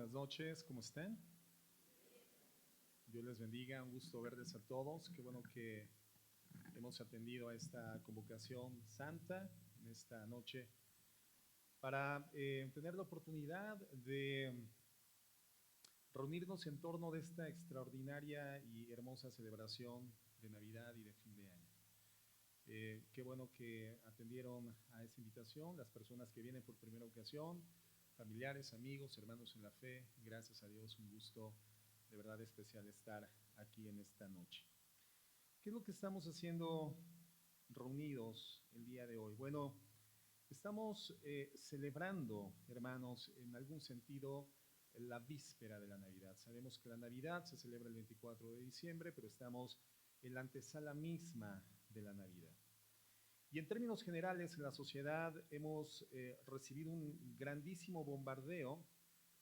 buenas noches, ¿cómo están? Dios les bendiga, un gusto verles a todos. Qué bueno que hemos atendido a esta convocación santa en esta noche para tener la oportunidad de reunirnos en torno de esta extraordinaria y hermosa celebración de Navidad y de fin de año. Qué bueno que atendieron a esa invitación, las personas que vienen por primera ocasión, familiares, amigos, hermanos en la fe. Gracias a Dios, un gusto de verdad especial estar aquí en esta noche. ¿Qué es lo que estamos haciendo reunidos el día de hoy? Bueno, estamos celebrando, hermanos, en algún sentido, la víspera de la Navidad. Sabemos que la Navidad se celebra el 24 de diciembre, pero estamos en la antesala misma de la Navidad. Y en términos generales, en la sociedad hemos recibido un grandísimo bombardeo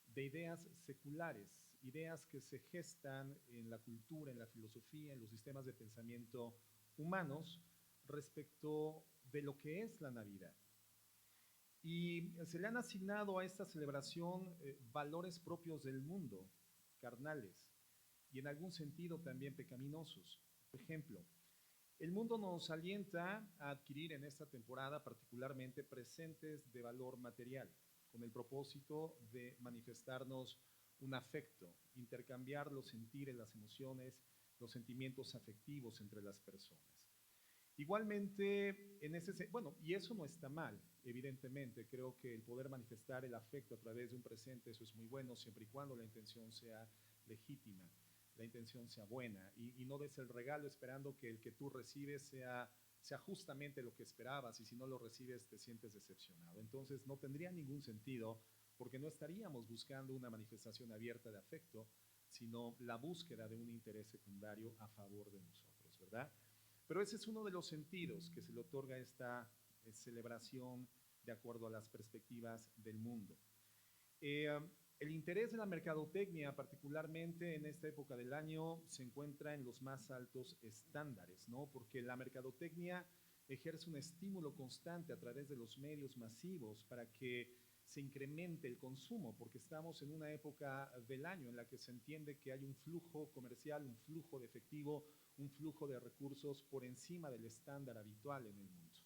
de ideas seculares, ideas que se gestan en la cultura, en la filosofía, en los sistemas de pensamiento humanos respecto de lo que es la Navidad. Y se le han asignado a esta celebración valores propios del mundo, carnales, y en algún sentido también pecaminosos. Por ejemplo, el mundo nos alienta a adquirir en esta temporada particularmente presentes de valor material, con el propósito de manifestarnos un afecto, intercambiar los sentires, las emociones, los sentimientos afectivos entre las personas. Igualmente, bueno, y eso no está mal, evidentemente, creo que el poder manifestar el afecto a través de un presente, eso es muy bueno, siempre y cuando la intención sea legítima, la intención sea buena, y no des el regalo esperando que el que tú recibes sea justamente lo que esperabas, y si no lo recibes te sientes decepcionado. Entonces no tendría ningún sentido, porque no estaríamos buscando una manifestación abierta de afecto, sino la búsqueda de un interés secundario a favor de nosotros, ¿verdad? Pero ese es uno de los sentidos que se le otorga a esta celebración de acuerdo a las perspectivas del mundo. El interés de la mercadotecnia, particularmente en esta época del año, se encuentra en los más altos estándares, ¿no? Porque la mercadotecnia ejerce un estímulo constante a través de los medios masivos para que se incremente el consumo, porque estamos en una época del año en la que se entiende que hay un flujo comercial, un flujo de efectivo, un flujo de recursos por encima del estándar habitual en el mundo.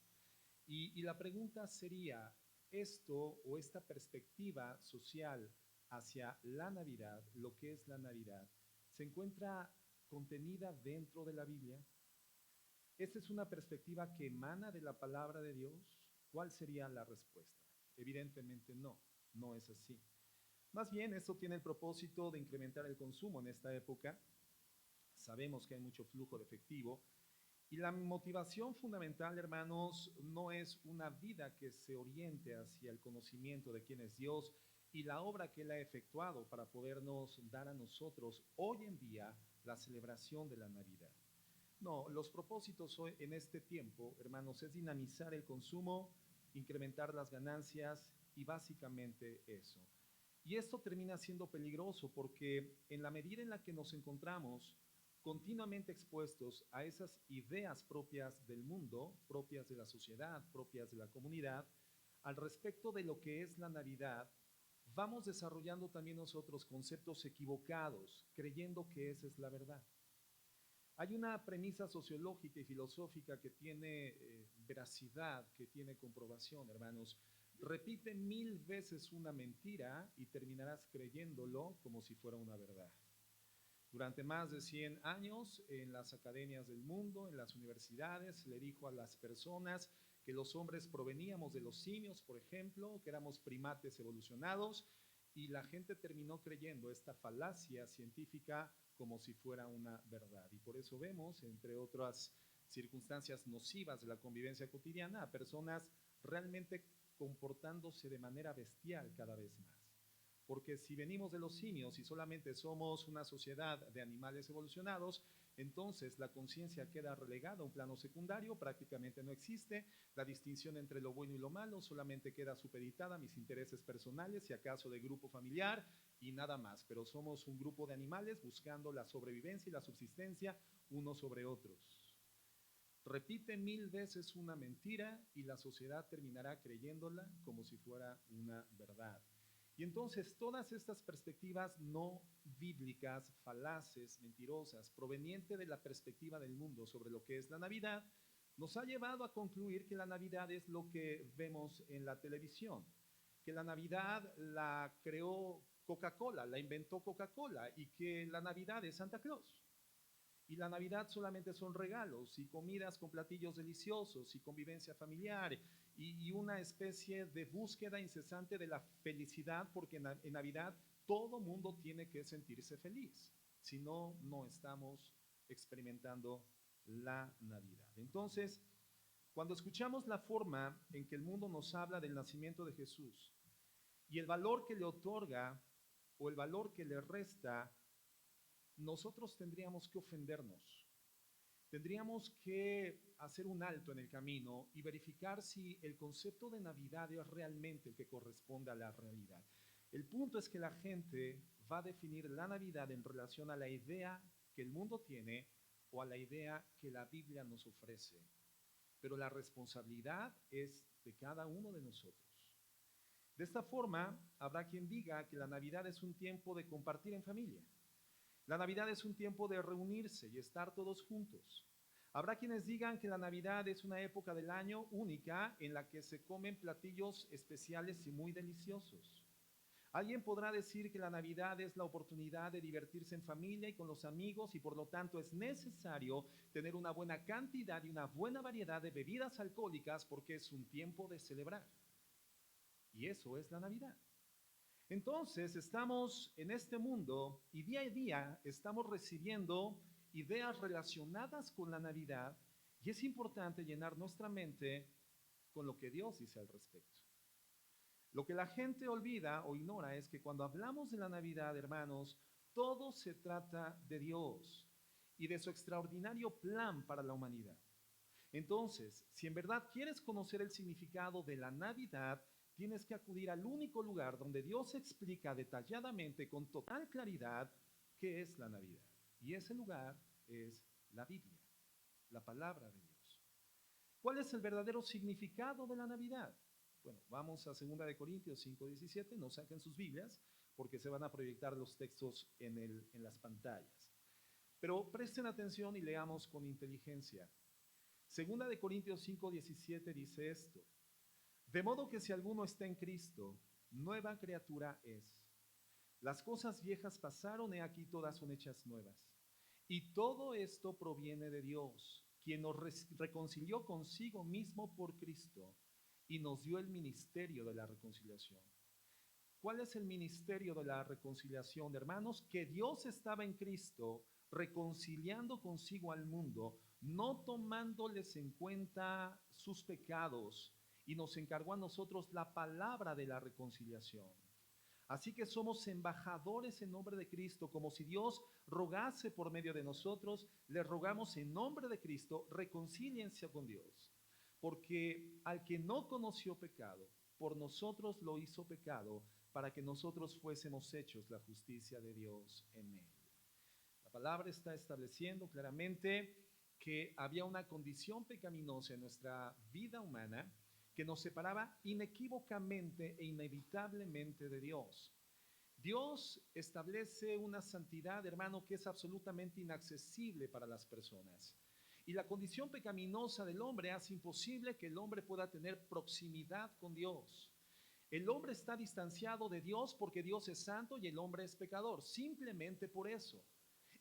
Y la pregunta sería, ¿esto o esta perspectiva social hacia la Navidad, lo que es la Navidad, se encuentra contenida dentro de la Biblia? ¿Esta es una perspectiva que emana de la palabra de Dios? ¿Cuál sería la respuesta? Evidentemente no, no es así. Más bien, esto tiene el propósito de incrementar el consumo en esta época. Sabemos que hay mucho flujo de efectivo y la motivación fundamental, hermanos, no es una vida que se oriente hacia el conocimiento de quién es Dios y la obra que Él ha efectuado para podernos dar a nosotros hoy en día la celebración de la Navidad. No, los propósitos hoy en este tiempo, hermanos, es dinamizar el consumo, incrementar las ganancias y básicamente eso. Y esto termina siendo peligroso porque en la medida en la que nos encontramos continuamente expuestos a esas ideas propias del mundo, propias de la sociedad, propias de la comunidad, al respecto de lo que es la Navidad, vamos desarrollando también nosotros conceptos equivocados, creyendo que esa es la verdad. Hay una premisa sociológica y filosófica que tiene veracidad, que tiene comprobación, hermanos. Repite 1000 veces una mentira y terminarás creyéndolo como si fuera una verdad. Durante más de 100 años, en las academias del mundo, en las universidades, se le dijo a las personas que los hombres proveníamos de los simios, por ejemplo, que éramos primates evolucionados, y la gente terminó creyendo esta falacia científica como si fuera una verdad. Y por eso vemos, entre otras circunstancias nocivas de la convivencia cotidiana, a personas realmente comportándose de manera bestial cada vez más. Porque si venimos de los simios y solamente somos una sociedad de animales evolucionados, entonces la conciencia queda relegada a un plano secundario, prácticamente no existe, la distinción entre lo bueno y lo malo solamente queda supeditada a mis intereses personales, si acaso de grupo familiar y nada más, pero somos un grupo de animales buscando la sobrevivencia y la subsistencia unos sobre otros. Repite 1000 veces una mentira y la sociedad terminará creyéndola como si fuera una verdad. Y entonces todas estas perspectivas no bíblicas, falaces, mentirosas, provenientes de la perspectiva del mundo sobre lo que es la Navidad, nos ha llevado a concluir que la Navidad es lo que vemos en la televisión, que la Navidad la creó Coca-Cola, la inventó Coca-Cola y que la Navidad es Santa Claus. Y la Navidad solamente son regalos y comidas con platillos deliciosos y convivencia familiar y una especie de búsqueda incesante de la felicidad, porque en Navidad todo mundo tiene que sentirse feliz. Si no, no estamos experimentando la Navidad. Entonces, cuando escuchamos la forma en que el mundo nos habla del nacimiento de Jesús y el valor que le otorga o el valor que le resta, nosotros tendríamos que ofendernos. Tendríamos que hacer un alto en el camino y verificar si el concepto de Navidad es realmente el que corresponde a la realidad. El punto es que la gente va a definir la Navidad en relación a la idea que el mundo tiene o a la idea que la Biblia nos ofrece. Pero la responsabilidad es de cada uno de nosotros. De esta forma, habrá quien diga que la Navidad es un tiempo de compartir en familia. La Navidad es un tiempo de reunirse y estar todos juntos. Habrá quienes digan que la Navidad es una época del año única en la que se comen platillos especiales y muy deliciosos. Alguien podrá decir que la Navidad es la oportunidad de divertirse en familia y con los amigos y por lo tanto es necesario tener una buena cantidad y una buena variedad de bebidas alcohólicas porque es un tiempo de celebrar. Y eso es la Navidad. Entonces estamos en este mundo y día a día estamos recibiendo ideas relacionadas con la Navidad y es importante llenar nuestra mente con lo que Dios dice al respecto. Lo que la gente olvida o ignora es que cuando hablamos de la Navidad, hermanos, todo se trata de Dios y de su extraordinario plan para la humanidad. Entonces, si en verdad quieres conocer el significado de la Navidad, tienes que acudir al único lugar donde Dios explica detalladamente, con total claridad, qué es la Navidad. Y ese lugar es la Biblia, la palabra de Dios. ¿Cuál es el verdadero significado de la Navidad? Bueno, vamos a 2 de Corintios 5:17, no saquen sus Biblias porque se van a proyectar los textos en las pantallas. Pero presten atención y leamos con inteligencia. 2 de Corintios 5:17 dice esto: de modo que si alguno está en Cristo, nueva criatura es. Las cosas viejas pasaron, he aquí todas son hechas nuevas. Y todo esto proviene de Dios, quien nos reconcilió consigo mismo por Cristo y nos dio el ministerio de la reconciliación. ¿Cuál es el ministerio de la reconciliación, hermanos? Que Dios estaba en Cristo reconciliando consigo al mundo, no tomándoles en cuenta sus pecados, y nos encargó a nosotros la palabra de la reconciliación. Así que somos embajadores en nombre de Cristo, como si Dios rogase por medio de nosotros, le rogamos en nombre de Cristo, reconcíliense con Dios. Porque al que no conoció pecado, por nosotros lo hizo pecado, para que nosotros fuésemos hechos la justicia de Dios en él. La palabra está estableciendo claramente que había una condición pecaminosa en nuestra vida humana que nos separaba inequívocamente e inevitablemente de Dios. Dios establece una santidad, hermano, que es absolutamente inaccesible para las personas. Y la condición pecaminosa del hombre hace imposible que el hombre pueda tener proximidad con Dios. El hombre está distanciado de Dios porque Dios es santo y el hombre es pecador, simplemente por eso.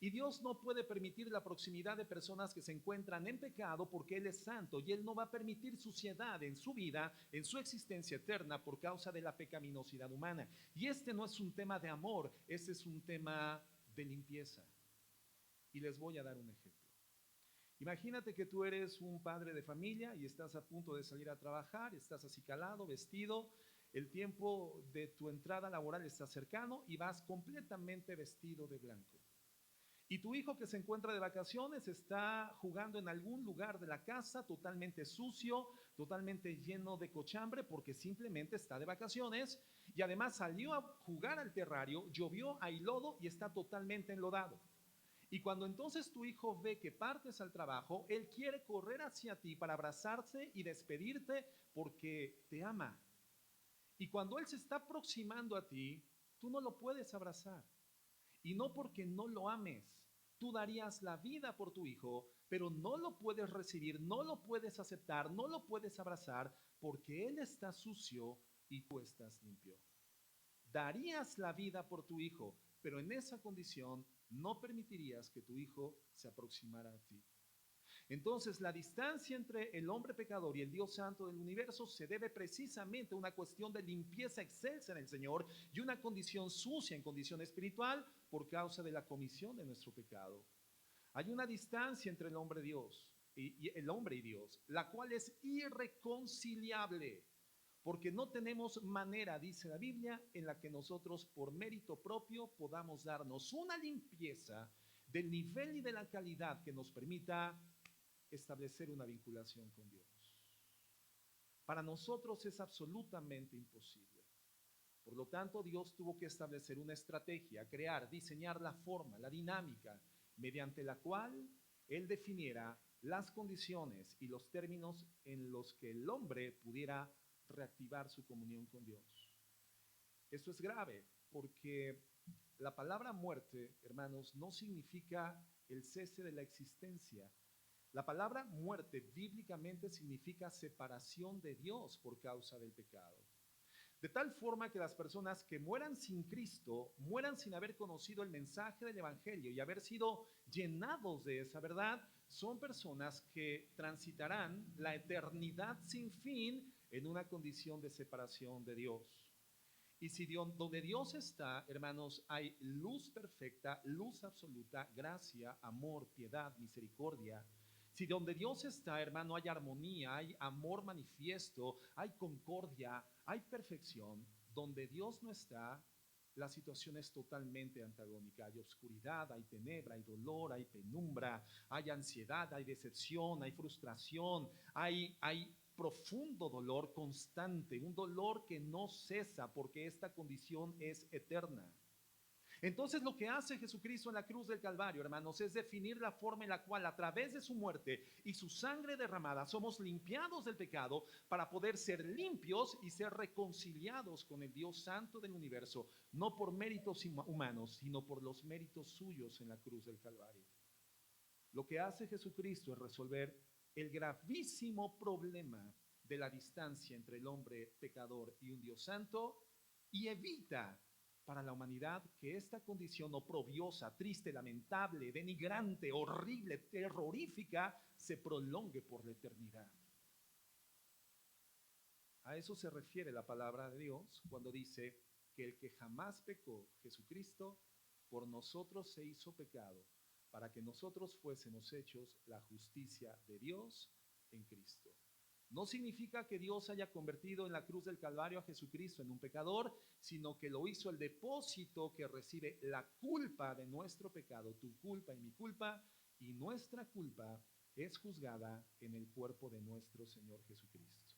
Y Dios no puede permitir la proximidad de personas que se encuentran en pecado porque Él es santo y Él no va a permitir suciedad en su vida, en su existencia eterna por causa de la pecaminosidad humana. Y este no es un tema de amor, este es un tema de limpieza. Y les voy a dar un ejemplo. Imagínate que tú eres un padre de familia y estás a punto de salir a trabajar, estás acicalado, vestido, el tiempo de tu entrada laboral está cercano y vas completamente vestido de blanco. Y tu hijo que se encuentra de vacaciones está jugando en algún lugar de la casa totalmente sucio, totalmente lleno de cochambre porque simplemente está de vacaciones y además salió a jugar al terrario, llovió, hay lodo y está totalmente enlodado. Y cuando entonces tu hijo ve que partes al trabajo, él quiere correr hacia ti para abrazarse y despedirte porque te ama. Y cuando Él se está aproximando a ti, tú no lo puedes abrazar. Y no porque no lo ames. Tú darías la vida por tu hijo, pero no lo puedes recibir, no lo puedes aceptar, no lo puedes abrazar porque Él está sucio y tú estás limpio. Darías la vida por tu hijo, pero en esa condición no permitirías que tu hijo se aproximara a ti. Entonces, la distancia entre el hombre pecador y el Dios santo del universo se debe precisamente a una cuestión de limpieza excelsa en el Señor y una condición sucia en condición espiritual por causa de la comisión de nuestro pecado. Hay una distancia entre el hombre y Dios y el hombre y Dios, la cual es irreconciliable, porque no tenemos manera, dice la Biblia, en la que nosotros por mérito propio podamos darnos una limpieza del nivel y de la calidad que nos permita establecer una vinculación con Dios. Para nosotros es absolutamente imposible. Por lo tanto, Dios tuvo que establecer una estrategia, crear, diseñar la forma, la dinámica, mediante la cual Él definiera las condiciones y los términos en los que el hombre pudiera reactivar su comunión con Dios. Esto es grave porque la palabra muerte, hermanos, no significa el cese de la existencia. La palabra muerte bíblicamente significa separación de Dios por causa del pecado. De tal forma que las personas que mueran sin Cristo, mueran sin haber conocido el mensaje del Evangelio y haber sido llenados de esa verdad, son personas que transitarán la eternidad sin fin en una condición de separación de Dios. Y si donde Dios está, hermanos, hay luz perfecta, luz absoluta, gracia, amor, piedad, misericordia. Si donde Dios está, hermano, hay armonía, hay amor manifiesto, hay concordia, hay perfección, donde Dios no está, la situación es totalmente antagónica. Hay oscuridad, hay tenebra, hay dolor, hay penumbra, hay ansiedad, hay decepción, hay frustración, hay profundo dolor constante, un dolor que no cesa porque esta condición es eterna. Entonces lo que hace Jesucristo en la cruz del Calvario, hermanos, es definir la forma en la cual a través de su muerte y su sangre derramada somos limpiados del pecado para poder ser limpios y ser reconciliados con el Dios Santo del universo, no por méritos humanos, sino por los méritos suyos en la cruz del Calvario. Lo que hace Jesucristo es resolver el gravísimo problema de la distancia entre el hombre pecador y un Dios santo y evita para la humanidad que esta condición oprobiosa, triste, lamentable, denigrante, horrible, terrorífica, se prolongue por la eternidad. A eso se refiere la palabra de Dios cuando dice que el que jamás pecó, Jesucristo, por nosotros se hizo pecado, para que nosotros fuésemos hechos la justicia de Dios en Cristo. No significa que Dios haya convertido en la cruz del Calvario a Jesucristo en un pecador, sino que lo hizo el depósito que recibe la culpa de nuestro pecado, tu culpa y mi culpa, y nuestra culpa es juzgada en el cuerpo de nuestro Señor Jesucristo.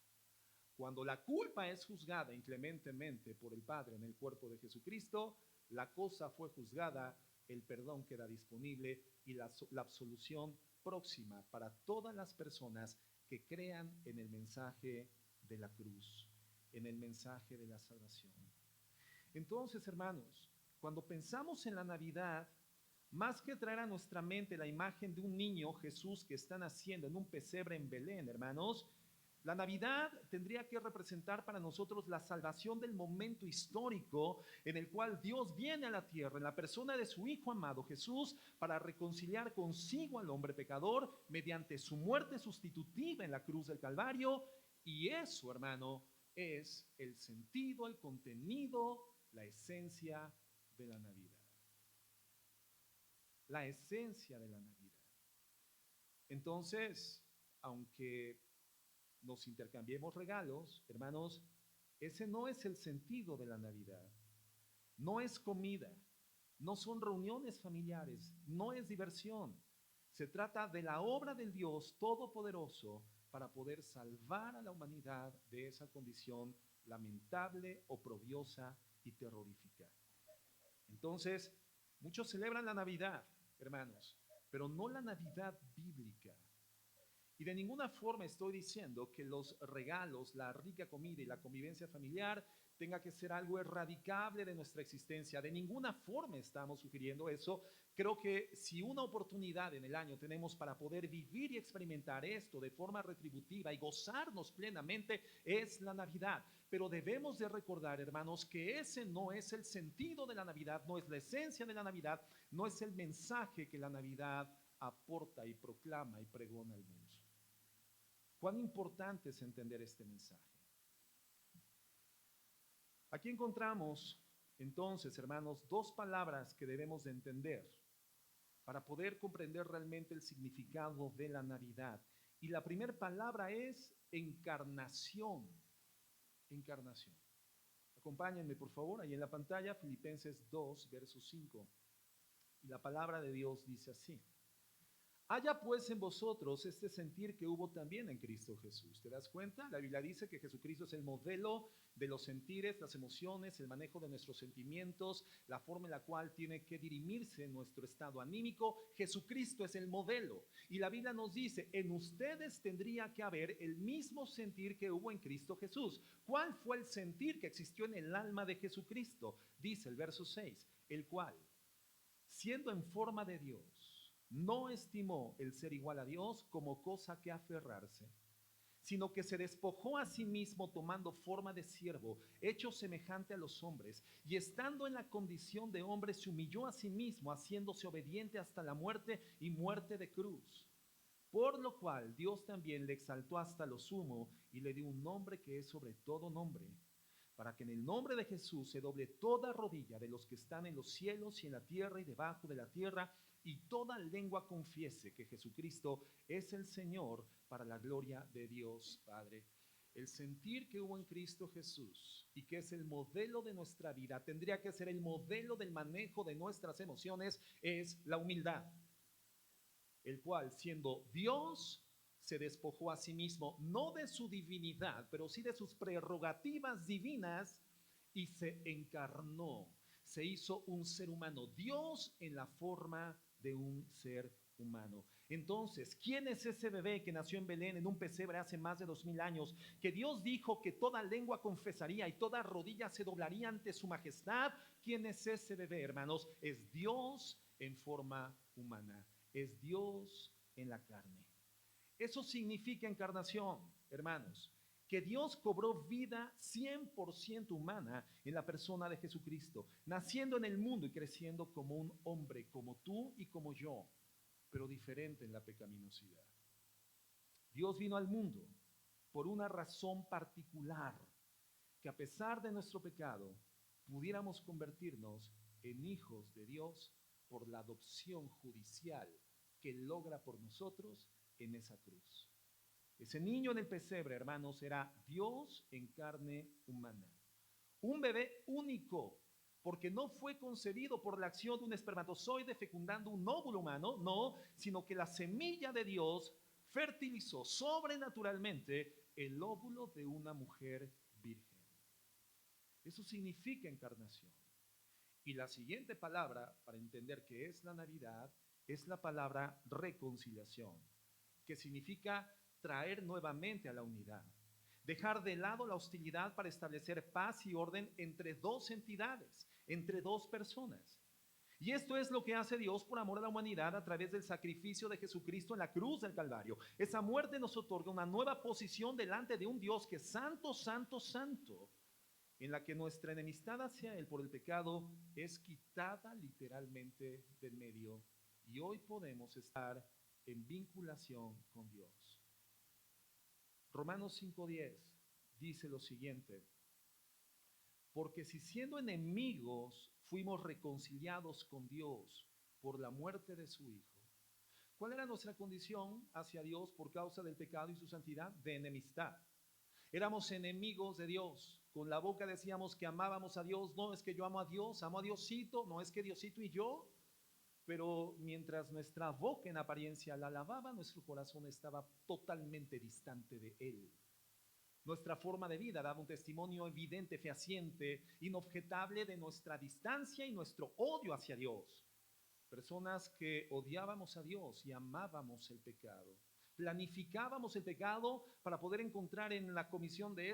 Cuando la culpa es juzgada inclementemente por el Padre en el cuerpo de Jesucristo, la cosa fue juzgada, el perdón queda disponible y la absolución próxima para todas las personas que crean en el mensaje de la cruz, en el mensaje de la salvación. Entonces, hermanos, cuando pensamos en la Navidad, más que traer a nuestra mente la imagen de un niño Jesús que está naciendo en un pesebre en Belén, hermanos, la Navidad tendría que representar para nosotros la salvación del momento histórico en el cual Dios viene a la tierra en la persona de su Hijo amado Jesús para reconciliar consigo al hombre pecador mediante su muerte sustitutiva en la cruz del Calvario. Y eso, hermano, es el sentido, el contenido, la esencia de la Navidad. La esencia de la Navidad. Entonces, aunque nos intercambiemos regalos, hermanos, ese no es el sentido de la Navidad. No es comida, no son reuniones familiares, no es diversión. Se trata de la obra del Dios Todopoderoso para poder salvar a la humanidad de esa condición lamentable, oprobiosa y terrorífica. Entonces, muchos celebran la Navidad, hermanos, pero no la Navidad bíblica. Y de ninguna forma estoy diciendo que los regalos, la rica comida y la convivencia familiar tenga que ser algo erradicable de nuestra existencia. De ninguna forma estamos sugiriendo eso. Creo que si una oportunidad en el año tenemos para poder vivir y experimentar esto de forma retributiva y gozarnos plenamente, es la Navidad. Pero debemos de recordar, hermanos, que ese no es el sentido de la Navidad, no es la esencia de la Navidad, no es el mensaje que la Navidad aporta y proclama y pregona al mundo. ¿Cuán importante es entender este mensaje? Aquí encontramos, entonces, hermanos, dos palabras que debemos de entender para poder comprender realmente el significado de la Navidad. Y la primera palabra es encarnación. Encarnación. Acompáñenme, por favor, ahí en la pantalla, Filipenses 2, verso 5. Y la palabra de Dios dice así: haya pues en vosotros este sentir que hubo también en Cristo Jesús. ¿Te das cuenta? La Biblia dice que Jesucristo es el modelo de los sentires, las emociones, el manejo de nuestros sentimientos, la forma en la cual tiene que dirimirse nuestro estado anímico. Jesucristo es el modelo. Y la Biblia nos dice, en ustedes tendría que haber el mismo sentir que hubo en Cristo Jesús. ¿Cuál fue el sentir que existió en el alma de Jesucristo? Dice el verso 6, el cual, siendo en forma de Dios, no estimó el ser igual a Dios como cosa que aferrarse, sino que se despojó a sí mismo tomando forma de siervo, hecho semejante a los hombres, y estando en la condición de hombre se humilló a sí mismo, haciéndose obediente hasta la muerte y muerte de cruz. Por lo cual Dios también le exaltó hasta lo sumo y le dio un nombre que es sobre todo nombre, para que en el nombre de Jesús se doble toda rodilla de los que están en los cielos y en la tierra y debajo de la tierra, y toda lengua confiese que Jesucristo es el Señor, para la gloria de Dios Padre. El sentir que hubo en Cristo Jesús y que es el modelo de nuestra vida, tendría que ser el modelo del manejo de nuestras emociones, es la humildad, el cual, siendo Dios, se despojó a sí mismo, no de su divinidad, pero sí de sus prerrogativas divinas, y se encarnó, se hizo un ser humano, Dios en la forma de un ser humano. Entonces, ¿quién es ese bebé que nació en Belén, en un pesebre, hace más de 2000 años, que Dios dijo que toda lengua confesaría y toda rodilla se doblaría ante su majestad? ¿Quién es ese bebé, hermanos? Es Dios en forma humana, es Dios en la carne. Eso significa encarnación, hermanos, que Dios cobró vida 100% humana en la persona de Jesucristo, naciendo en el mundo y creciendo como un hombre, como tú y como yo, pero diferente en la pecaminosidad. Dios vino al mundo por una razón particular, que a pesar de nuestro pecado, pudiéramos convertirnos en hijos de Dios por la adopción judicial que Él logra por nosotros en esa cruz. Ese niño en el pesebre, hermanos, era Dios en carne humana. Un bebé único, porque no fue concebido por la acción de un espermatozoide fecundando un óvulo humano, no, sino que la semilla de Dios fertilizó sobrenaturalmente el óvulo de una mujer virgen. Eso significa encarnación. Y la siguiente palabra para entender qué es la Navidad es la palabra reconciliación, que significa traer nuevamente a la unidad, dejar de lado la hostilidad para establecer paz y orden entre dos entidades, entre dos personas. Y esto es lo que hace Dios por amor a la humanidad a través del sacrificio de Jesucristo en la cruz del Calvario. Esa muerte nos otorga una nueva posición delante de un Dios que es santo, santo, santo, en la que nuestra enemistad hacia Él por el pecado es quitada literalmente del medio, y hoy podemos estar en vinculación con Dios. Romanos 5:10 dice lo siguiente: porque si siendo enemigos fuimos reconciliados con Dios por la muerte de su Hijo. ¿Cuál era nuestra condición hacia Dios por causa del pecado y su santidad? De enemistad. Éramos enemigos de Dios. Con la boca decíamos que amábamos a Dios. No es que yo amo a Dios, amo a Diosito. No es que Diosito y yo. Pero mientras nuestra boca en apariencia la alababa, nuestro corazón estaba totalmente distante de Él. Nuestra forma de vida daba un testimonio evidente, fehaciente, inobjetable de nuestra distancia y nuestro odio hacia Dios. Personas que odiábamos a Dios y amábamos el pecado. planificábamos el pecado para poder encontrar en la comisión de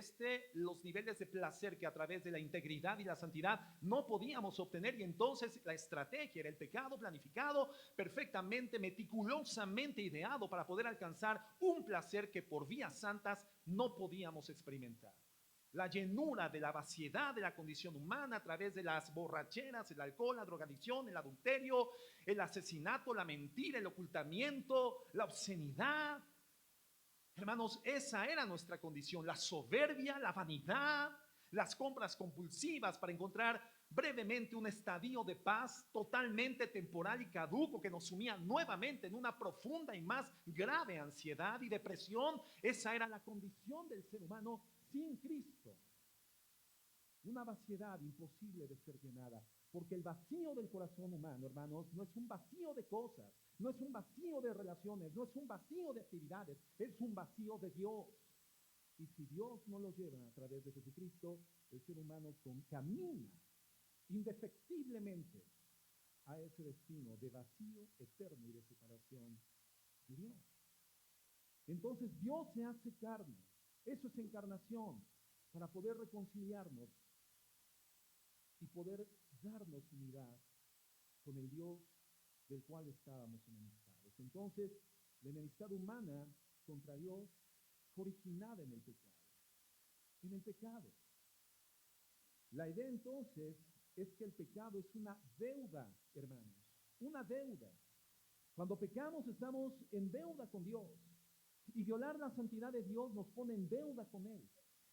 los niveles de placer que a través de la integridad y la santidad no podíamos obtener, y entonces la estrategia era el pecado planificado, perfectamente, meticulosamente ideado para poder alcanzar un placer que por vías santas no podíamos experimentar. La llenura de la vaciedad de la condición humana a través de las borracheras, el alcohol, la drogadicción, el adulterio, el asesinato, la mentira, el ocultamiento, la obscenidad. Hermanos, esa era nuestra condición, la soberbia, la vanidad, las compras compulsivas para encontrar brevemente un estadio de paz totalmente temporal y caduco que nos sumía nuevamente en una profunda y más grave ansiedad y depresión. Esa era la condición del ser humano sin Cristo. Una vaciedad imposible de ser llenada, porque el vacío del corazón humano, hermanos, no es un vacío de cosas, no es un vacío de relaciones, no es un vacío de actividades, es un vacío de Dios. Y si Dios no lo lleva a través de Jesucristo, el ser humano camina indefectiblemente a ese destino de vacío eterno y de separación de Dios. Entonces Dios se hace carne, eso es encarnación, para poder reconciliarnos y poder darnos unidad con el Dios del cual estábamos enemistados. Entonces, la enemistad humana contra Dios fue originada en el pecado. En el pecado. La idea entonces es que el pecado es una deuda, hermanos, una deuda. Cuando pecamos estamos en deuda con Dios, y violar la santidad de Dios nos pone en deuda con Él.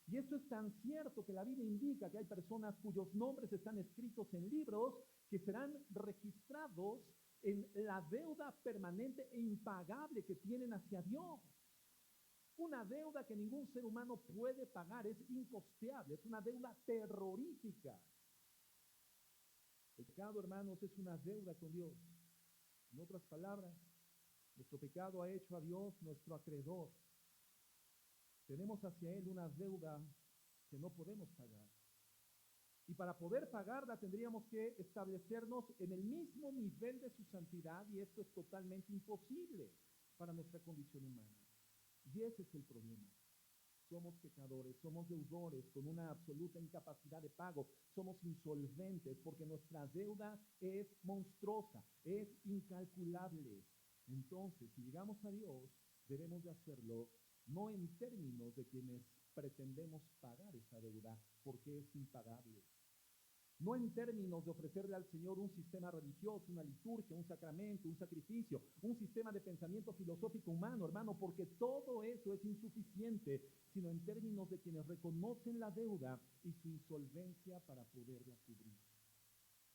Y esto es tan cierto que la Biblia indica que hay personas cuyos nombres están escritos en libros que serán registrados en la deuda permanente e impagable que tienen hacia Dios. Una deuda que ningún ser humano puede pagar, es incosteable, es una deuda terrorífica. El pecado, hermanos, es una deuda con Dios. En otras palabras, nuestro pecado ha hecho a Dios nuestro acreedor. Tenemos hacia Él una deuda que no podemos pagar. Y para poder pagarla tendríamos que establecernos en el mismo nivel de su santidad, y esto es totalmente imposible para nuestra condición humana. Y ese es el problema. Somos pecadores, somos deudores con una absoluta incapacidad de pago, somos insolventes porque nuestra deuda es monstruosa, es incalculable. Entonces, si llegamos a Dios, debemos de hacerlo no en términos de quienes pretendemos pagar esa deuda, porque es impagable. No en términos de ofrecerle al Señor un sistema religioso, una liturgia, un sacramento, un sacrificio, un sistema de pensamiento filosófico humano, hermano, porque todo eso es insuficiente, sino en términos de quienes reconocen la deuda y su insolvencia para poderla cubrir.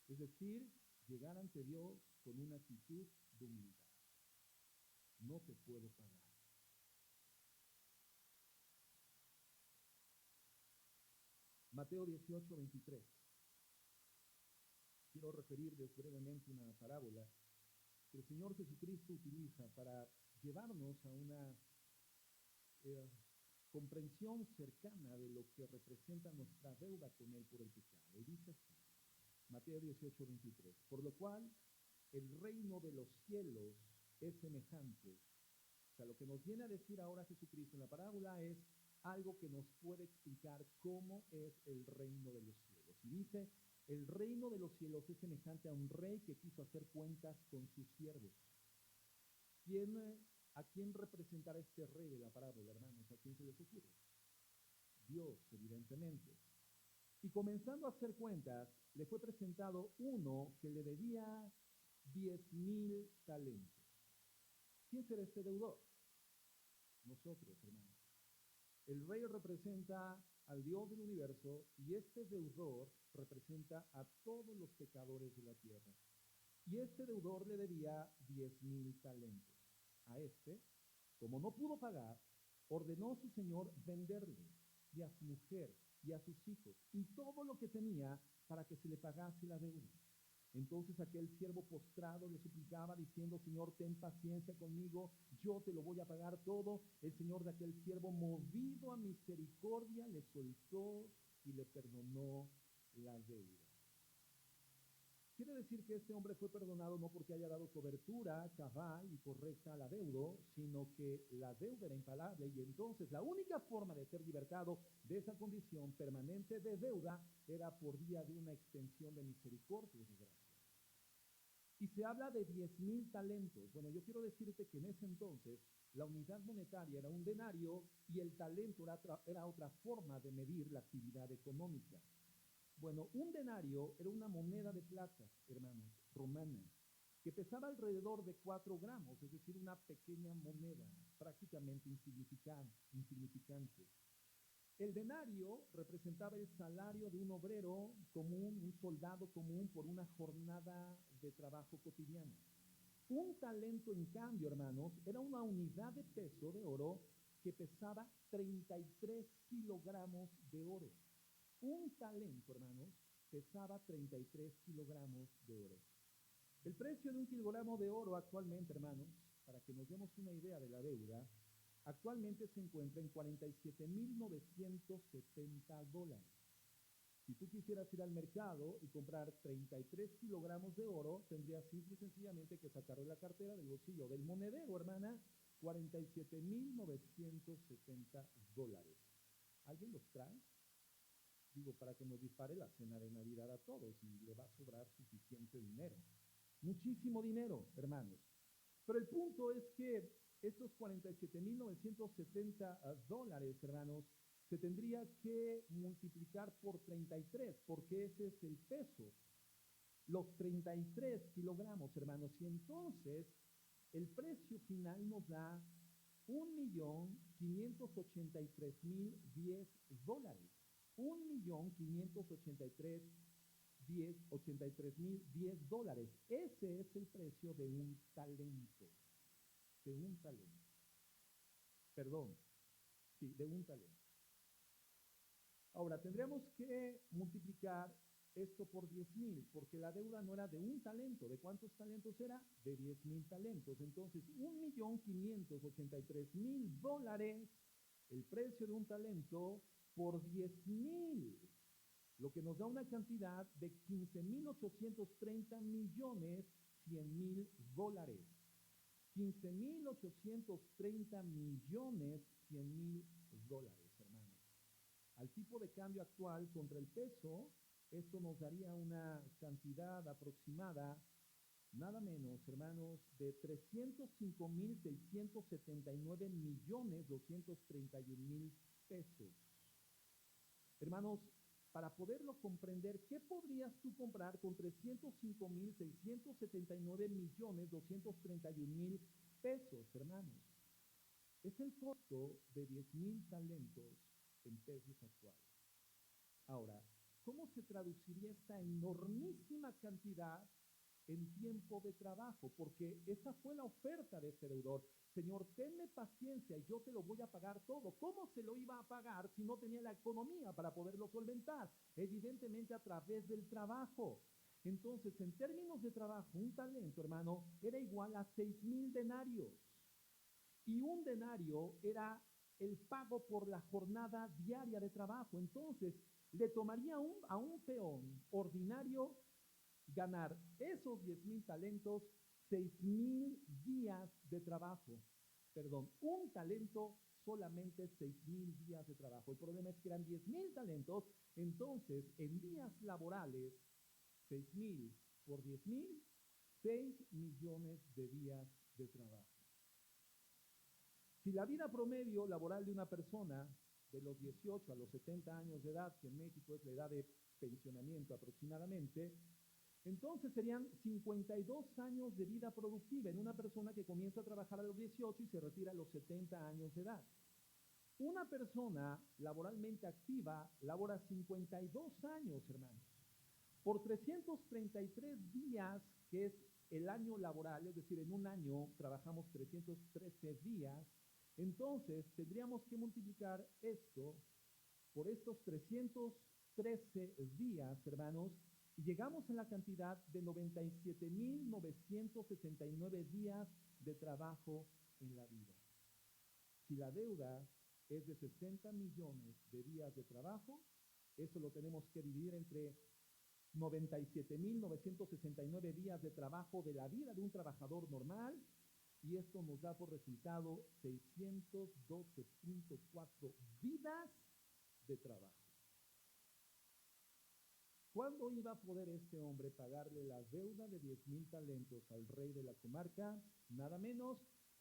Es decir, llegar ante Dios con una actitud de humildad. No te puedo pagar. Mateo 18, 23. Quiero referirles brevemente una parábola que el Señor Jesucristo utiliza para llevarnos a una comprensión cercana de lo que representa nuestra deuda con Él por el pecado. Y dice así, Mateo 18, 23, por lo cual el reino de los cielos es semejante. O sea, lo que nos viene a decir ahora Jesucristo en la parábola es algo que nos puede explicar cómo es el reino de los cielos. Y dice, el reino de los cielos es semejante a un rey que quiso hacer cuentas con sus siervos. ¿A quién representará este rey de la parábola, hermanos? ¿A quién se les ocurre? Dios, evidentemente. Y comenzando a hacer cuentas, le fue presentado uno que le debía 10,000 talentos. ¿Quién será este deudor? Nosotros, hermanos. El rey representa al Dios del universo y este deudor representa a todos los pecadores de la tierra. Y este deudor le debía 10,000 talentos. A este, como no pudo pagar, ordenó su señor venderle, y a su mujer, y a sus hijos, y todo lo que tenía para que se le pagase la deuda. Entonces aquel siervo postrado le suplicaba diciendo, Señor, ten paciencia conmigo, yo te lo voy a pagar todo. El señor de aquel siervo, movido a misericordia, le soltó y le perdonó la deuda. quiere decir que este hombre fue perdonado no porque haya dado cobertura cabal y correcta al adeudo, sino que la deuda era impagable y entonces la única forma de ser libertado de esa condición permanente de deuda era por vía de una extensión de misericordia y de gracia. Y se habla de 10,000 talentos. Bueno, yo quiero decirte que en ese entonces la unidad monetaria era un denario y el talento era otra forma de medir la actividad económica. Bueno, un denario era una moneda de plata, hermanos, romana, que pesaba alrededor de 4 gramos, es decir, una pequeña moneda, prácticamente insignificante. El denario representaba el salario de un obrero común, un soldado común por una jornada de trabajo cotidiana. Un talento, en cambio, hermanos, era una unidad de peso de oro que pesaba 33 kilogramos de oro. Un talento, hermanos, pesaba 33 kilogramos de oro. El precio de un kilogramo de oro actualmente, hermanos, para que nos demos una idea de la deuda, actualmente se encuentra en $47,970. Si tú quisieras ir al mercado y comprar 33 kilogramos de oro, tendrías simple y sencillamente que sacar de la cartera, del bolsillo, del monedero, hermana, $47,970. ¿Alguien los trae? Digo, para que nos dispare la cena de Navidad a todos y le va a sobrar suficiente dinero. Muchísimo dinero, hermanos. Pero el punto es que estos $47,970, hermanos, se tendría que multiplicar por 33, porque ese es el peso. Los 33 kilogramos, hermanos. Y entonces, el precio final nos da $1,583,010. $1,583,010. Ese es el precio de un talento. De un talento. Perdón. Sí, de un talento. Ahora, tendríamos que multiplicar esto por 10,000, porque la deuda no era de un talento. ¿De cuántos talentos era? De 10,000 talentos. Entonces, $1,583,000, el precio de un talento por 10,000, lo que nos da una cantidad de $15,830,100,000. $15,830,100,000, hermanos. Al tipo de cambio actual contra el peso, esto nos daría una cantidad aproximada, nada menos, hermanos, de $305,679,231,000 pesos. Hermanos, para poderlo comprender, ¿qué podrías tú comprar con $305,679,231,000 pesos, hermanos? Es el costo de 10,000 talentos en pesos actuales. Ahora, ¿cómo se traduciría esta enormísima cantidad en tiempo de trabajo? Porque esa fue la oferta de este deudor. Señor, tenme paciencia y yo te lo voy a pagar todo. ¿Cómo se lo iba a pagar si no tenía la economía para poderlo solventar? Evidentemente a través del trabajo. Entonces, en términos de trabajo, un talento, hermano, era igual a 6,000 denarios. Y un denario era el pago por la jornada diaria de trabajo. Entonces, le tomaría a un peón ordinario ganar esos 10,000 talentos, 6,000 días de trabajo. Perdón, un talento, solamente 6,000 días de trabajo. El problema es que eran 10,000 talentos, entonces en días laborales, 6,000 por 10,000, 6 millones de días de trabajo. Si la vida promedio laboral de una persona de los 18 a los 70 años de edad, que en México es la edad de pensionamiento aproximadamente, entonces serían 52 años de vida productiva en una persona que comienza a trabajar a los 18 y se retira a los 70 años de edad. Una persona laboralmente activa labora 52 años, hermanos. Por 333 días, que es el año laboral, es decir, en un año trabajamos 313 días, entonces tendríamos que multiplicar esto por estos 313 días, hermanos, y llegamos a la cantidad de 97,969 días de trabajo en la vida. Si la deuda es de 60 millones de días de trabajo, eso lo tenemos que dividir entre 97.969 días de trabajo de la vida de un trabajador normal, y esto nos da por resultado 612.4 vidas de trabajo. ¿Cuándo iba a poder este hombre pagarle la deuda de 10,000 talentos al rey de la comarca? Nada menos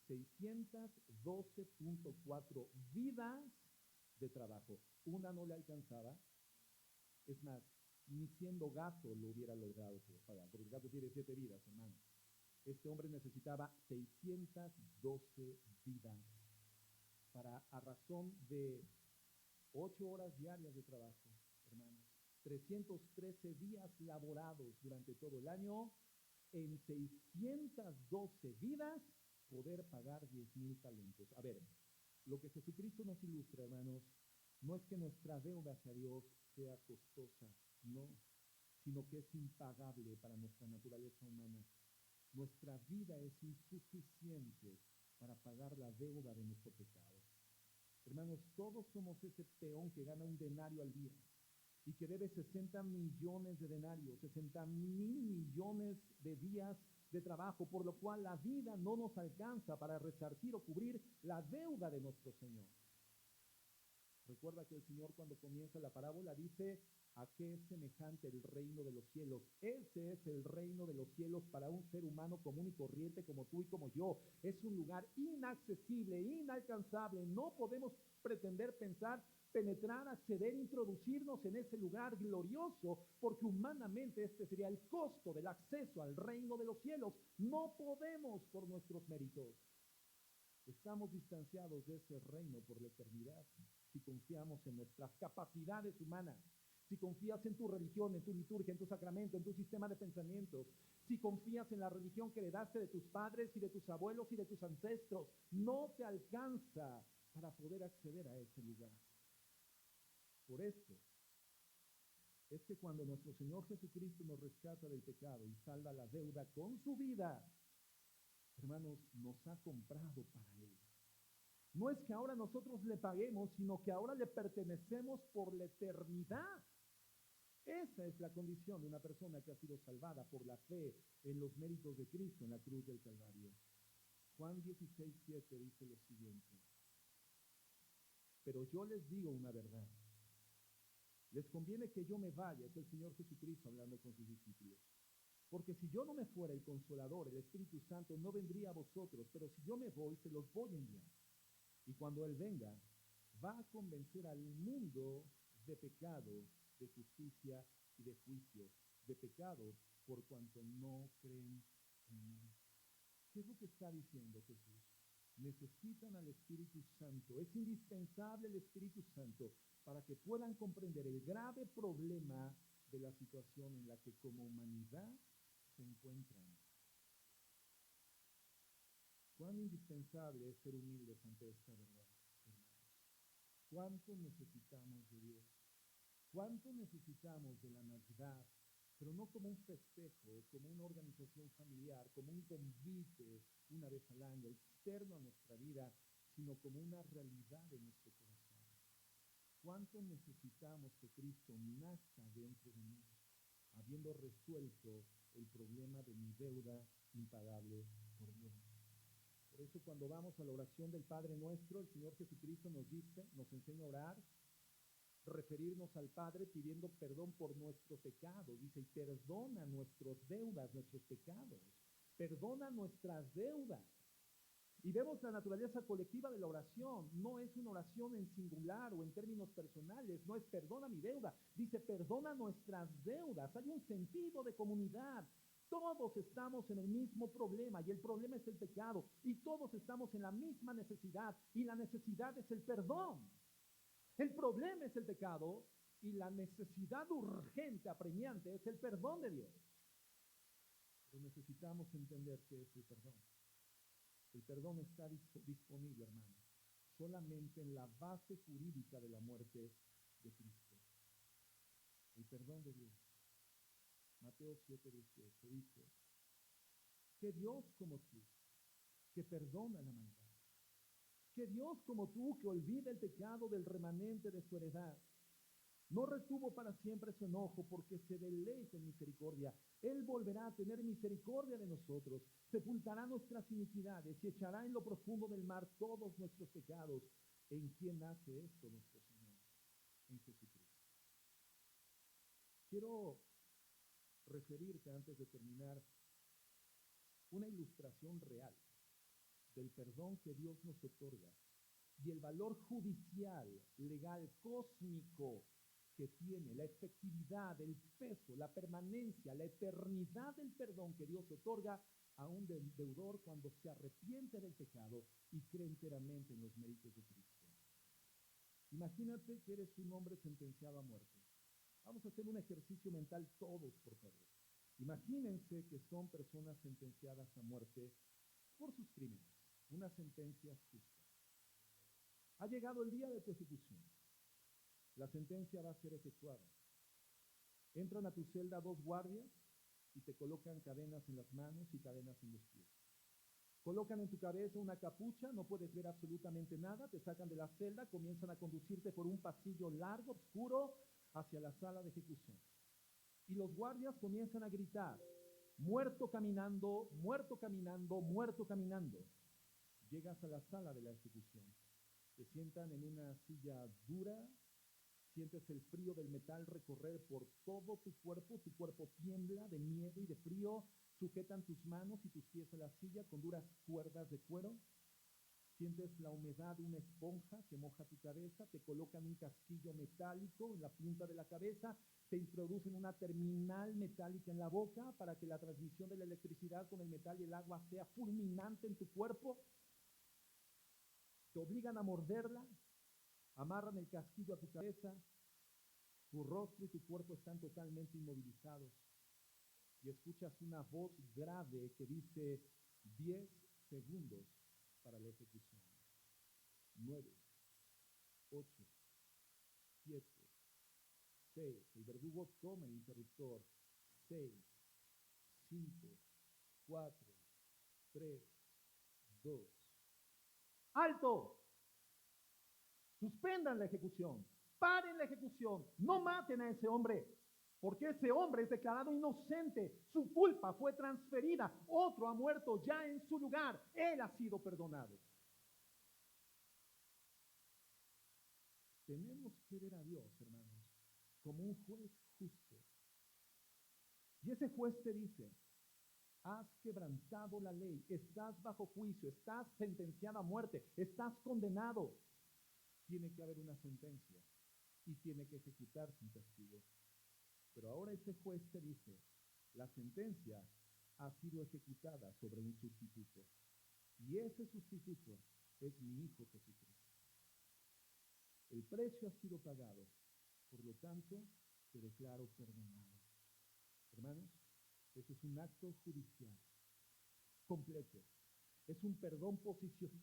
612.4 vidas de trabajo. Una no le alcanzaba. Es más, ni siendo gato lo hubiera logrado pagar, porque el gato tiene 7 vidas, hermano. Este hombre necesitaba 612 vidas para, a razón de 8 horas diarias de trabajo, hermanos. 313 días laborados durante todo el año, en 612 vidas, poder pagar 10,000 talentos. A ver, lo que Jesucristo nos ilustra, hermanos, no es que nuestra deuda hacia Dios sea costosa, no, sino que es impagable para nuestra naturaleza humana. Nuestra vida es insuficiente para pagar la deuda de nuestro pecado. Hermanos, todos somos ese peón que gana un denario al día y que debe 60 millones de denarios, 60,000 millones de días de trabajo, por lo cual la vida no nos alcanza para resarcir o cubrir la deuda de nuestro Señor. Recuerda que el Señor, cuando comienza la parábola, dice: ¿a qué es semejante el reino de los cielos? Ese es el reino de los cielos para un ser humano común y corriente como tú y como yo. Es un lugar inaccesible, inalcanzable. No podemos pretender pensar, penetrar, acceder, introducirnos en ese lugar glorioso, porque humanamente este sería el costo del acceso al reino de los cielos. No podemos por nuestros méritos. Estamos distanciados de ese reino por la eternidad si confiamos en nuestras capacidades humanas, si confías en tu religión, en tu liturgia, en tu sacramento, en tu sistema de pensamientos, si confías en la religión que heredaste de tus padres y de tus abuelos y de tus ancestros, no te alcanza para poder acceder a ese lugar. Por esto es que cuando nuestro Señor Jesucristo nos rescata del pecado y salda la deuda con su vida, hermanos, nos ha comprado para Él. No es que ahora nosotros le paguemos, sino que ahora le pertenecemos por la eternidad. Esa es la condición de una persona que ha sido salvada por la fe en los méritos de Cristo en la cruz del Calvario. Juan 16:7 dice lo siguiente: pero yo les digo una verdad. Les conviene que yo me vaya, es el Señor Jesucristo hablando con sus discípulos. Porque si yo no me fuera, el Consolador, el Espíritu Santo, no vendría a vosotros, pero si yo me voy, se los voy a enviar. Y cuando Él venga, va a convencer al mundo de pecado, de justicia y de juicio. De pecado por cuanto no creen en mí. ¿Qué es lo que está diciendo Jesús? Necesitan al Espíritu Santo. Es indispensable el Espíritu Santo para que puedan comprender el grave problema de la situación en la que como humanidad se encuentran. ¿Cuán indispensable es ser humildes ante esta verdad, hermanos? ¿Cuánto necesitamos de Dios? ¿Cuánto necesitamos de la Navidad? Pero no como un festejo, como una organización familiar, como un convite una vez al año, externo a nuestra vida, sino como una realidad de nuestro corazón. ¿Cuánto necesitamos que Cristo nazca dentro de mí, habiendo resuelto el problema de mi deuda impagable por Dios? Por eso cuando vamos a la oración del Padre Nuestro, el Señor Jesucristo nos dice, nos enseña a orar, referirnos al Padre pidiendo perdón por nuestro pecado. Dice, y perdona nuestras deudas, nuestros pecados. Perdona nuestras deudas. Y vemos la naturaleza colectiva de la oración. No es una oración en singular o en términos personales. No es perdona mi deuda. Dice, perdona nuestras deudas. Hay un sentido de comunidad. Todos estamos en el mismo problema y el problema es el pecado. Y todos estamos en la misma necesidad y la necesidad es el perdón. El problema es el pecado y la necesidad urgente, apremiante, es el perdón de Dios. Pero necesitamos entender qué es el perdón. El perdón está disponible, hermano, solamente en la base jurídica de la muerte de Cristo. El perdón de Dios. Mateo 7:18 dice, que Dios como tú, que perdona la maldad, que Dios como tú, que olvida el pecado del remanente de su heredad, No retuvo para siempre su enojo porque se deleita en misericordia. Él volverá a tener misericordia de nosotros, sepultará nuestras iniquidades y echará en lo profundo del mar todos nuestros pecados. ¿En quién hace esto nuestro Señor? En Jesucristo. Quiero referirte antes de terminar una ilustración real del perdón que Dios nos otorga y el valor judicial, legal, cósmico que tiene, la efectividad, el peso, la permanencia, la eternidad del perdón que Dios otorga a un deudor cuando se arrepiente del pecado y cree enteramente en los méritos de Cristo. Imagínate que eres un hombre sentenciado a muerte. Vamos a hacer un ejercicio mental todos, por favor. Imagínense que son personas sentenciadas a muerte por sus crímenes, una sentencia justa. Ha llegado el día de tu ejecución. La sentencia va a ser efectuada. Entran a tu celda 2 guardias y te colocan cadenas en las manos y cadenas en los pies. Colocan en tu cabeza una capucha, no puedes ver absolutamente nada, te sacan de la celda, comienzan a conducirte por un pasillo largo, oscuro, hacia la sala de ejecución. Y los guardias comienzan a gritar: muerto caminando, muerto caminando, muerto caminando. Llegas a la sala de la ejecución. Te sientan en una silla dura, sientes el frío del metal recorrer por todo tu cuerpo tiembla de miedo y de frío, sujetan tus manos y tus pies a la silla con duras cuerdas de cuero, sientes la humedad de una esponja que moja tu cabeza, te colocan un casquillo metálico en la punta de la cabeza, te introducen una terminal metálica en la boca para que la transmisión de la electricidad con el metal y el agua sea fulminante en tu cuerpo, te obligan a morderla, amarran el casquillo a tu cabeza, tu rostro y tu cuerpo están totalmente inmovilizados y escuchas una voz grave que dice 10 segundos para la ejecución. 9, 8, 7, 6. El verdugo toma el interruptor. 6, 5, 4, 3, 2. ¡Alto! Suspendan la ejecución. Paren la ejecución. No maten a ese hombre, porque ese hombre es declarado inocente. Su culpa fue transferida. Otro ha muerto ya en su lugar. Él ha sido perdonado. Tenemos que ver a Dios, hermanos, como un juez justo. Y ese juez te dice: has quebrantado la ley, estás bajo juicio, estás sentenciado a muerte, estás condenado. Tiene que haber una sentencia y tiene que ejecutarse un castigo. Pero ahora ese juez te dice: la sentencia ha sido ejecutada sobre un sustituto. Y ese sustituto es mi Hijo Jesucristo. El precio ha sido pagado, por lo tanto, te declaro perdonado. Hermanos, eso es un acto judicial completo. Es un perdón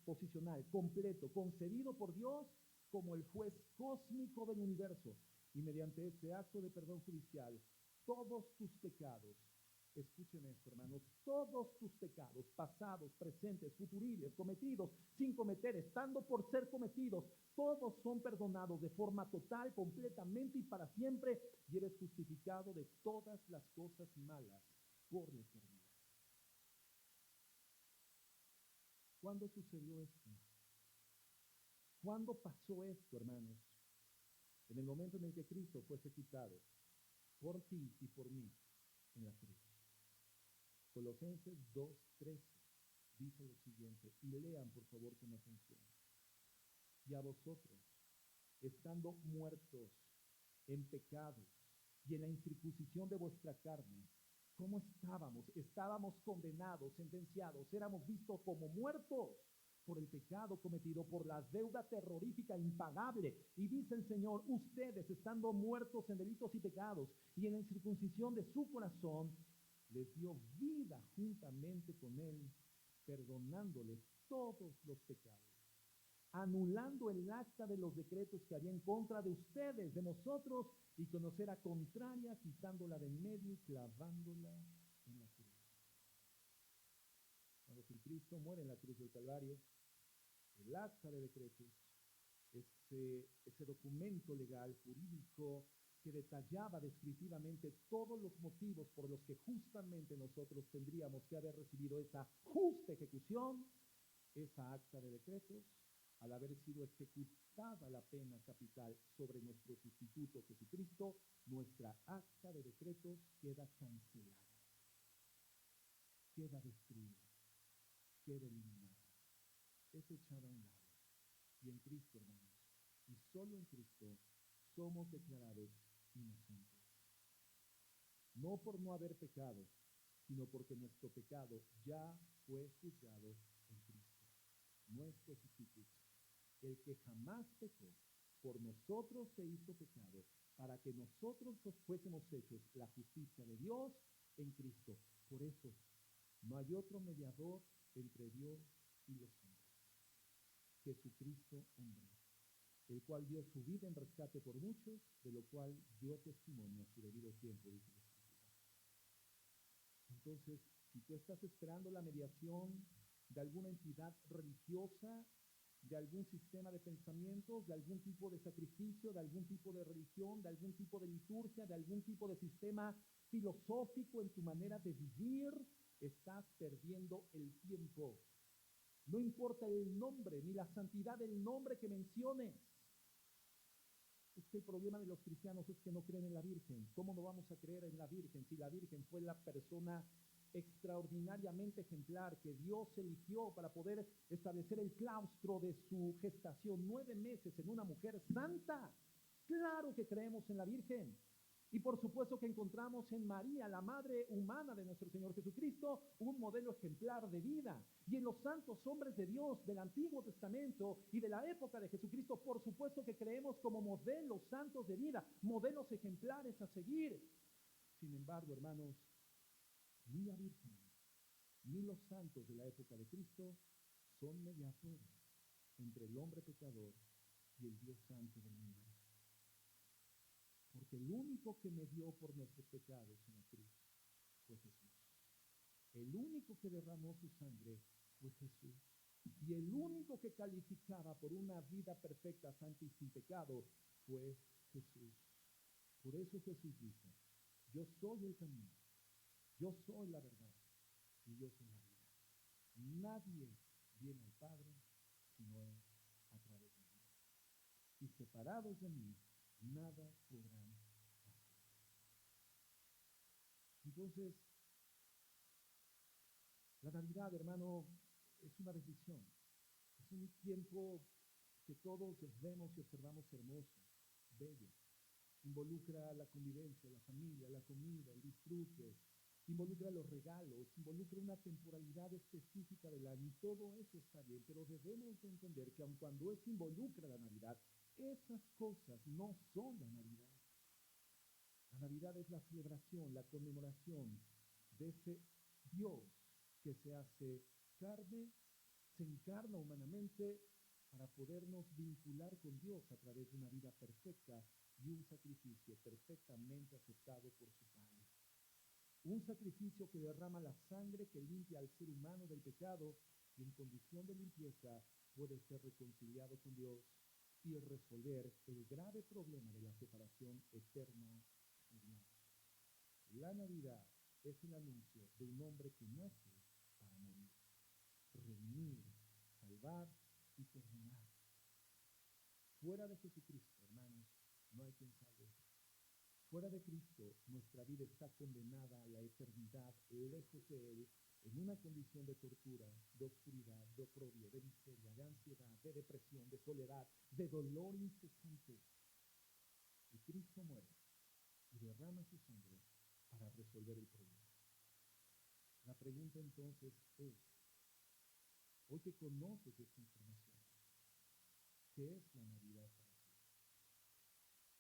posicional, completo, concedido por Dios como el juez cósmico del universo. Y mediante este acto de perdón judicial, todos tus pecados, escuchen esto, hermanos, todos tus pecados, pasados, presentes, futuribles, cometidos, sin cometer, estando por ser cometidos, todos son perdonados de forma total, completamente y para siempre, y eres justificado de todas las cosas malas por la eternidad. ¿Cuándo sucedió esto? ¿Cuándo pasó esto, hermanos? En el momento en el que Cristo fue ejecutado por ti y por mí en la cruz. Colosenses 2:13 dice lo siguiente, y lean por favor con atención. Y a vosotros, estando muertos en pecados y en la incircuncisión de vuestra carne, ¿cómo estábamos? Estábamos condenados, sentenciados, éramos vistos como muertos por el pecado cometido, por la deuda terrorífica impagable. Y dice el Señor: ustedes, estando muertos en delitos y pecados y en la incircuncisión de su corazón, les dio vida juntamente con Él, perdonándoles todos los pecados, anulando el acta de los decretos que había en contra de ustedes, de nosotros, y que nos era contraria, quitándola de en medio y clavándola en la cruz. Cuando Cristo muere en la cruz del Calvario, el acta de decretos, ese documento legal, jurídico, que detallaba descriptivamente todos los motivos por los que justamente nosotros tendríamos que haber recibido esa justa ejecución, esa acta de decretos, al haber sido ejecutada la pena capital sobre nuestro sustituto Jesucristo, nuestra acta de decretos queda cancelada, queda destruida, queda eliminada, es echada a un lado. Y en Cristo, hermanos, y solo en Cristo, somos declarados inocentes. No por no haber pecado, sino porque nuestro pecado ya fue juzgado en Cristo, nuestro sustituto. El que jamás pecó, por nosotros se hizo pecado, para que nosotros fuésemos hechos la justicia de Dios en Cristo. Por eso, no hay otro mediador entre Dios y los hombres. Jesucristo, hombre, el cual dio su vida en rescate por muchos, de lo cual dio testimonio a su debido tiempo, dice la Escritura. Entonces, si tú estás esperando la mediación de alguna entidad religiosa, de algún sistema de pensamientos, de algún tipo de sacrificio, de algún tipo de religión, de algún tipo de liturgia, de algún tipo de sistema filosófico en tu manera de vivir, estás perdiendo el tiempo. No importa el nombre, ni la santidad del nombre que menciones. Es que el problema de los cristianos es que no creen en la Virgen. ¿Cómo no vamos a creer en la Virgen si la Virgen fue la persona extraordinariamente ejemplar que Dios eligió para poder establecer el claustro de su gestación, 9 meses en una mujer santa? Claro que creemos en la Virgen. Y por supuesto que encontramos en María, la madre humana de nuestro Señor Jesucristo, un modelo ejemplar de vida. Y en los santos hombres de Dios del Antiguo Testamento y de la época de Jesucristo, por supuesto que creemos como modelos santos de vida, modelos ejemplares a seguir. Sin embargo, hermanos, ni la Virgen, ni los santos de la época de Cristo son mediadores entre el hombre pecador y el Dios santo del universo. Porque el único que medió por nuestros pecados en la cruz fue Jesús. El único que derramó su sangre fue Jesús. Y el único que calificaba por una vida perfecta, santa y sin pecado fue Jesús. Por eso Jesús dice, yo soy el camino, yo soy la verdad y yo soy la vida. Nadie viene al Padre si no es a través de mí. Y separados de mí, nada podrán hacer. Entonces, la Navidad, hermano, es una bendición. Es un tiempo que todos vemos y observamos hermoso, bello. Involucra la convivencia, la familia, la comida, el disfrute, involucra los regalos, involucra una temporalidad específica del año, y todo eso está bien, pero debemos de entender que aun cuando eso involucra la Navidad, esas cosas no son la Navidad. La Navidad es la celebración, la conmemoración de ese Dios que se hace carne, se encarna humanamente para podernos vincular con Dios a través de una vida perfecta y un sacrificio perfectamente aceptado por su Padre. Un sacrificio que derrama la sangre que limpia al ser humano del pecado y en condición de limpieza puede ser reconciliado con Dios y resolver el grave problema de la separación eterna de Dios. La Navidad es el anuncio de un hombre que nace para morir, redimir, salvar y perdonar. Fuera de Jesucristo, hermanos, no hay quien salve. Fuera de Cristo, nuestra vida está condenada a la eternidad, lejos de Él, en una condición de tortura, de oscuridad, de oprobio, de miseria, de ansiedad, de depresión, de soledad, de dolor incesante. Y Cristo muere y derrama su sangre para resolver el problema. La pregunta entonces es, hoy que conoces esta información, ¿qué es la Navidad para ti?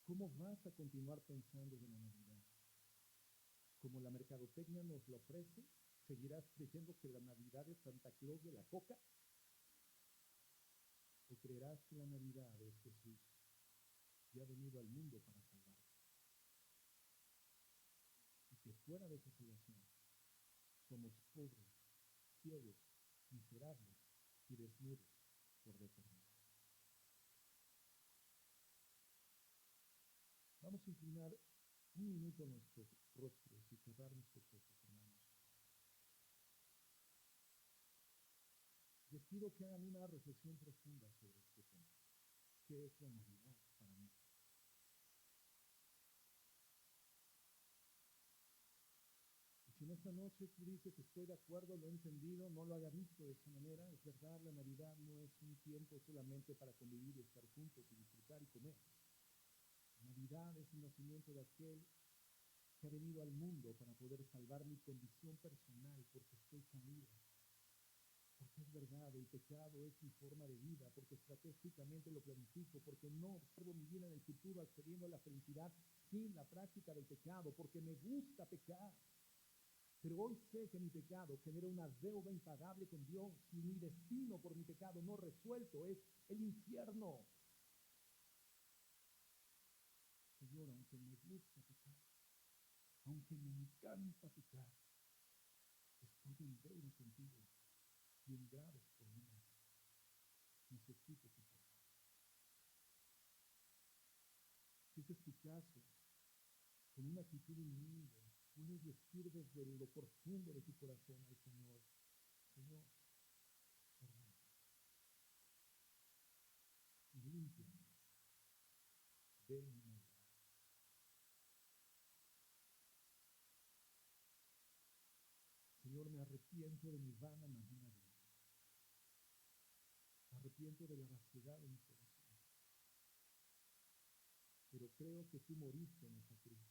¿Cómo vas a continuar pensando de la Navidad? ¿Como la mercadotecnia nos lo ofrece? ¿Seguirás creyendo que la Navidad es Santa Claus de la Coca? ¿O creerás que la Navidad es Jesús que ha venido al mundo para salvarte? Y que fuera de esa salvación somos pobres, ciegos, miserables y desnudos por la eternidad. Vamos Vamos a inclinar un minuto nuestros rostros y cerrar nuestros ojos, hermanos. Les pido que hagan una reflexión profunda sobre este tema. ¿Qué es la Navidad para mí? Y si en esta noche tú dices, estoy de acuerdo, lo he entendido, no lo había visto de esa manera, es verdad, la Navidad no es un tiempo solamente para convivir y estar juntos y disfrutar y comer. Navidad es el nacimiento de aquel que ha venido al mundo para poder salvar mi condición personal porque estoy caído. Porque es verdad, el pecado es mi forma de vida, porque estratégicamente lo planifico, porque no observo mi vida en el futuro accediendo a la felicidad sin la práctica del pecado, porque me gusta pecar. Pero hoy sé que mi pecado genera una deuda impagable con Dios y mi destino por mi pecado no resuelto es el infierno. Señor, aunque me gusta pecar, aunque me encanta pecar, estoy en deuda contigo y en graves problemas. Necesito tu perdón. Si ese es tu caso, con una actitud humilde, puedes decir desde lo profundo de tu corazón al Señor, Señor, perdóname, límpiame de mi maldad. Señor, me arrepiento de mi vana manera de vivir. Me arrepiento de la vaciedad de mi corazón. Pero creo que tú moriste en esa cruz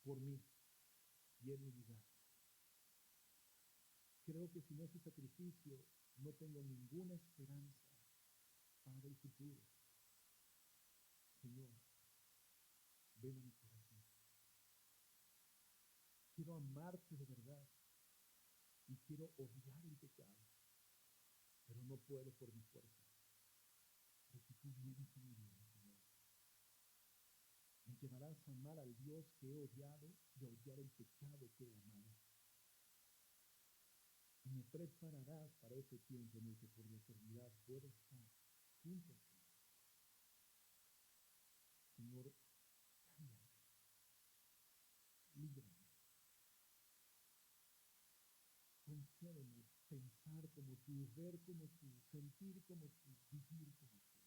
por mí y en mi lugar. Creo que sin ese sacrificio no tengo ninguna esperanza para el futuro. Señor, ven a mi corazón. Quiero amarte de verdad y quiero odiar el pecado, pero no puedo por mi fuerza. Porque tú vienes a mi vida, Señor. Me llevarás a amar al Dios que he odiado y a odiar el pecado que he amado. Y me prepararás para ese tiempo en el que por la eternidad puedo estar junto a ti. Señor, cámbiame, líbrame. Concédeme pensar como tú, ver como tú, sentir como tú, vivir como tú.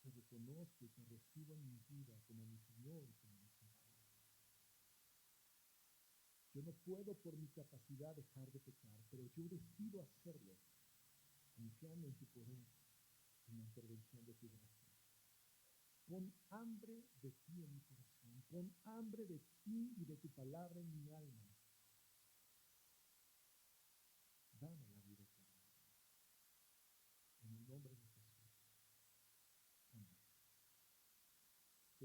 Te reconozco y te recibo en mi vida como mi Señor y como mi Salvador. Yo no puedo por mi capacidad dejar de pecar, pero yo decido hacerlo confiando en tu poder, en la intervención de tu gracia. Pon hambre de ti en mi corazón, pon hambre de ti y de tu palabra en mi alma.